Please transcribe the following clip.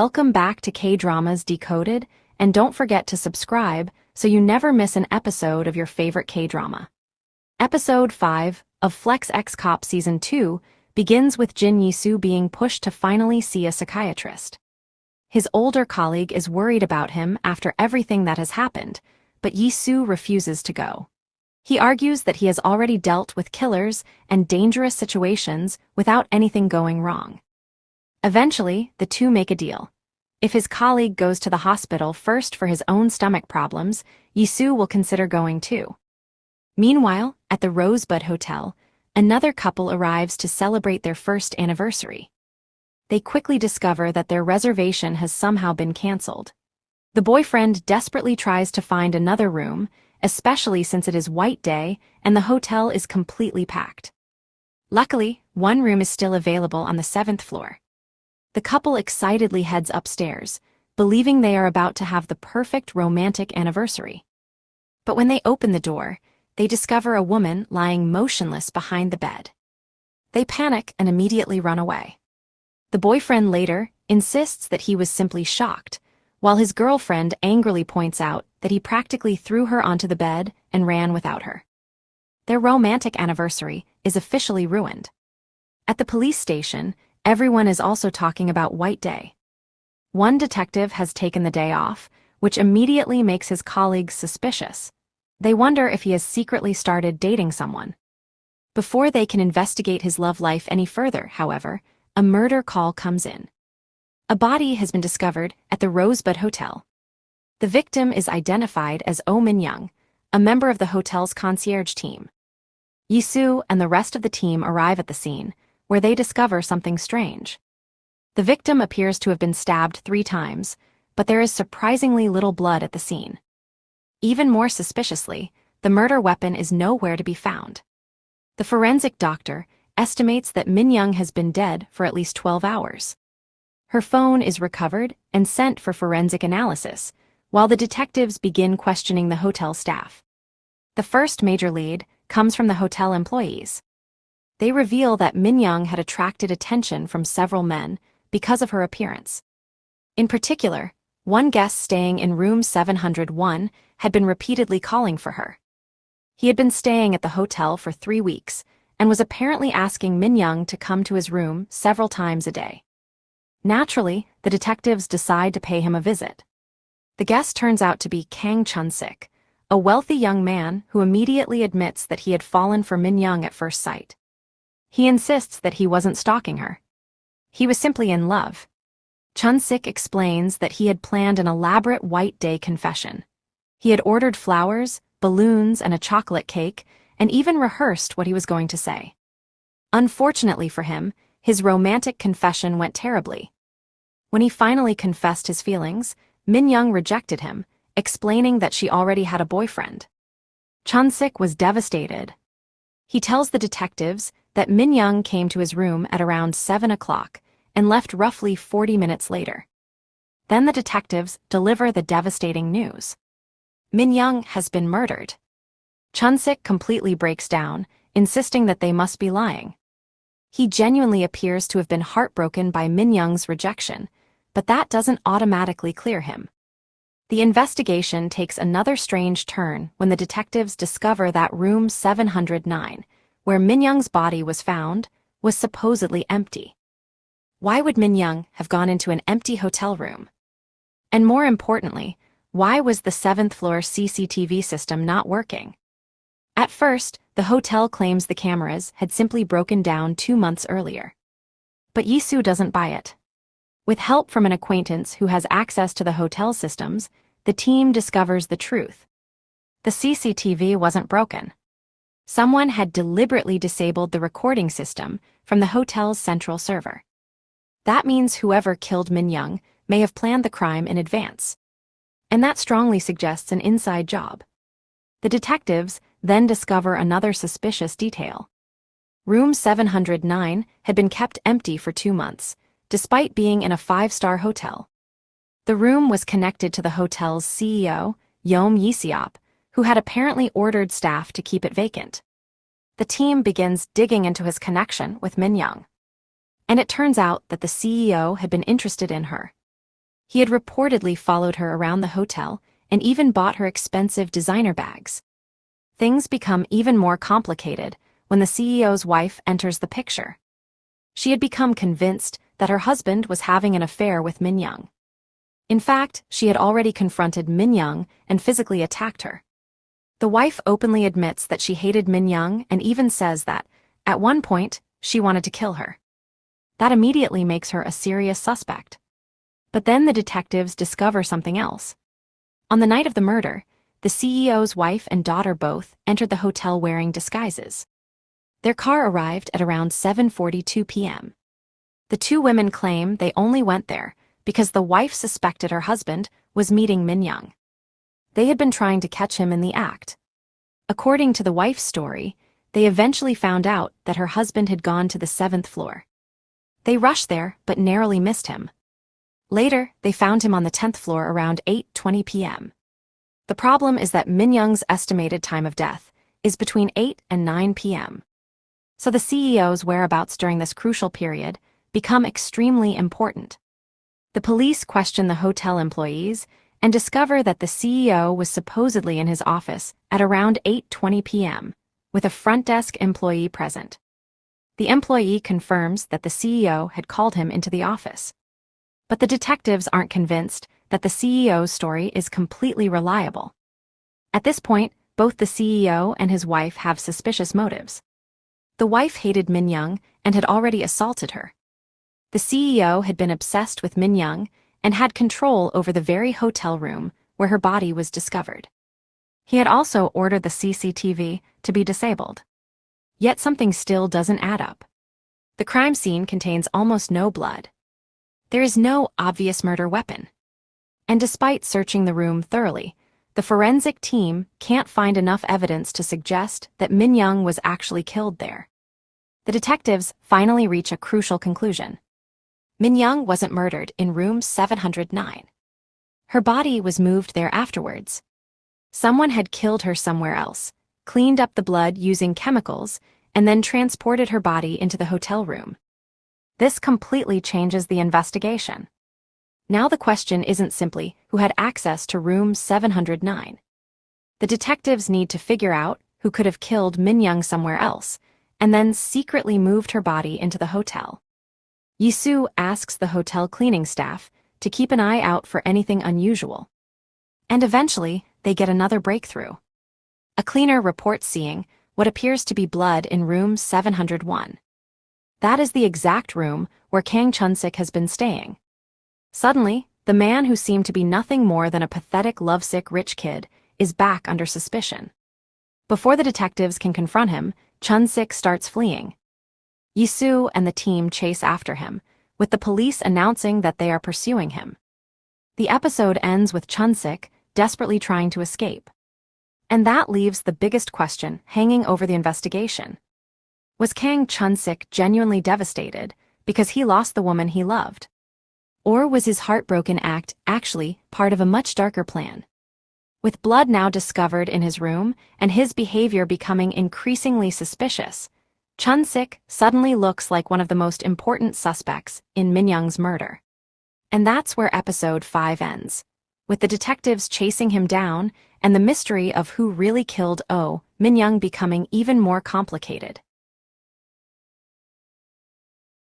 Welcome back to Kdramas Decoded, and don't forget to subscribe so you never miss an episode of your favorite K-drama. Episode 5 of Flex X Cop Season 2 begins with Jin I Soo being pushed to finally see a psychiatrist. His older colleague is worried about him after everything that has happened, but I Soo refuses to go. He argues that he has already dealt with killers and dangerous situations without anything going wrong. Eventually, the two make a deal. If his colleague goes to the hospital first for his own stomach problems, I Soo will consider going too. Meanwhile, at the Rosebud Hotel, another couple arrives to celebrate their first anniversary. They quickly discover that their reservation has somehow been canceled. The boyfriend desperately tries to find another room, especially since it is White Day and the hotel is completely packed. Luckily, one room is still available on the 7th floor. The couple excitedly heads upstairs, believing they are about to have the perfect romantic anniversary. But when they open the door, they discover a woman lying motionless behind the bed. They panic and immediately run away. The boyfriend later insists that he was simply shocked, while his girlfriend angrily points out that he practically threw her onto the bed and ran without her. Their romantic anniversary is officially ruined. At the police station, everyone is also talking about White Day. One detective has taken the day off, which immediately makes his colleagues suspicious. They wonder if he has secretly started dating someone. Before they can investigate his love life any further, however, a murder call comes in. A body has been discovered at the Rosebud Hotel. The victim is identified as Oh Min-young, a member of the hotel's concierge team. I Soo and the rest of the team arrive at the scene, where they discover something strange. The victim appears to have been stabbed 3 times, but there is surprisingly little blood at the scene. Even more suspiciously, the murder weapon is nowhere to be found. The forensic doctor estimates that Min-young has been dead for at least 12 hours. Her phone is recovered and sent for forensic analysis, while the detectives begin questioning the hotel staff. The first major lead comes from the hotel employees. They reveal that Min-young had attracted attention from several men because of her appearance. In particular, one guest staying in room 701 had been repeatedly calling for her. He had been staying at the hotel for 3 weeks and was apparently asking Min-young to come to his room several times a day. Naturally, the detectives decide to pay him a visit. The guest turns out to be Kang Hyun, a wealthy young man who immediately admits that he had fallen for Min-young at first sight. He insists that he wasn't stalking her. He was simply in love. Hyun explains that he had planned an elaborate White Day confession. He had ordered flowers, balloons, and a chocolate cake, and even rehearsed what he was going to say. Unfortunately for him, his romantic confession went terribly. When he finally confessed his feelings, Min-young rejected him, explaining that she already had a boyfriend. Hyun was devastated. He tells the detectives that Min-young came to his room at around 7 o'clock and left roughly 40 minutes later. Then the detectives deliver the devastating news. Min-young has been murdered. Hyun completely breaks down, insisting that they must be lying. He genuinely appears to have been heartbroken by Min-young's rejection, but that doesn't automatically clear him. The investigation takes another strange turn when the detectives discover that room 709, where Min-young's body was found, was supposedly empty. Why would Min-young have gone into an empty hotel room? And more importantly, why was the 7th floor CCTV system not working? At first, the hotel claims the cameras had simply broken down 2 months earlier. But I Soo doesn't buy it. With help from an acquaintance who has access to the hotel systems, the team discovers the truth. The CCTV wasn't broken. Someone had deliberately disabled the recording system from the hotel's central server. That means whoever killed Min-young may have planned the crime in advance. And that strongly suggests an inside job. The detectives then discover another suspicious detail. Room 709 had been kept empty for 2 months, despite being in a 5-star hotel. The room was connected to the hotel's CEO, Yeom Yi-seop, who had apparently ordered staff to keep it vacant. The team begins digging into his connection with Min-young. And it turns out that the CEO had been interested in her. He had reportedly followed her around the hotel and even bought her expensive designer bags. Things become even more complicated when the CEO's wife enters the picture. She had become convinced that her husband was having an affair with Min Young. In fact, she had already confronted Min Young and physically attacked her. The wife openly admits that she hated Min Young and even says that, at one point, she wanted to kill her. That immediately makes her a serious suspect. But then the detectives discover something else. On the night of the murder, the CEO's wife and daughter both entered the hotel wearing disguises. Their car arrived at around 7:42 p.m. The two women claim they only went there because the wife suspected her husband was meeting Min Young. They had been trying to catch him in the act. According to the wife's story, they eventually found out that her husband had gone to the 7th floor. They rushed there but narrowly missed him. Later, they found him on the 10th floor around 8:20 p.m. The problem is that Min Young's estimated time of death is between 8 and 9 p.m. So the CEO's whereabouts during this crucial period become extremely important. The police question the hotel employees and discover that the CEO was supposedly in his office at around 8:20 p.m., with a front desk employee present. The employee confirms that the CEO had called him into the office. But the detectives aren't convinced that the CEO's story is completely reliable. At this point, both the CEO and his wife have suspicious motives. The wife hated Min Young and had already assaulted her. The CEO had been obsessed with Min Young and had control over the very hotel room where her body was discovered. He had also ordered the CCTV to be disabled. Yet something still doesn't add up. The crime scene contains almost no blood. There is no obvious murder weapon. And despite searching the room thoroughly, the forensic team can't find enough evidence to suggest that Min Young was actually killed there. The detectives finally reach a crucial conclusion. Min Young wasn't murdered in room 709. Her body was moved there afterwards. Someone had killed her somewhere else, cleaned up the blood using chemicals, and then transported her body into the hotel room. This completely changes the investigation. Now the question isn't simply who had access to room 709. The detectives need to figure out who could have killed Min Young somewhere else, and then secretly moved her body into the hotel. Yi Soo asks the hotel cleaning staff to keep an eye out for anything unusual. And eventually, they get another breakthrough. A cleaner reports seeing what appears to be blood in room 701. That is the exact room where Kang Hyun has been staying. Suddenly, the man who seemed to be nothing more than a pathetic lovesick rich kid is back under suspicion. Before the detectives can confront him, Hyun starts fleeing. Yi Soo and the team chase after him, with the police announcing that they are pursuing him. The episode ends with Hyun desperately trying to escape. And that leaves the biggest question hanging over the investigation. Was Kang Hyun genuinely devastated because he lost the woman he loved? Or was his heartbroken act actually part of a much darker plan? With blood now discovered in his room and his behavior becoming increasingly suspicious, Hyun suddenly looks like one of the most important suspects in Min Young's murder. And that's where episode 5 ends, with the detectives chasing him down and the mystery of who really killed Min Young becoming even more complicated.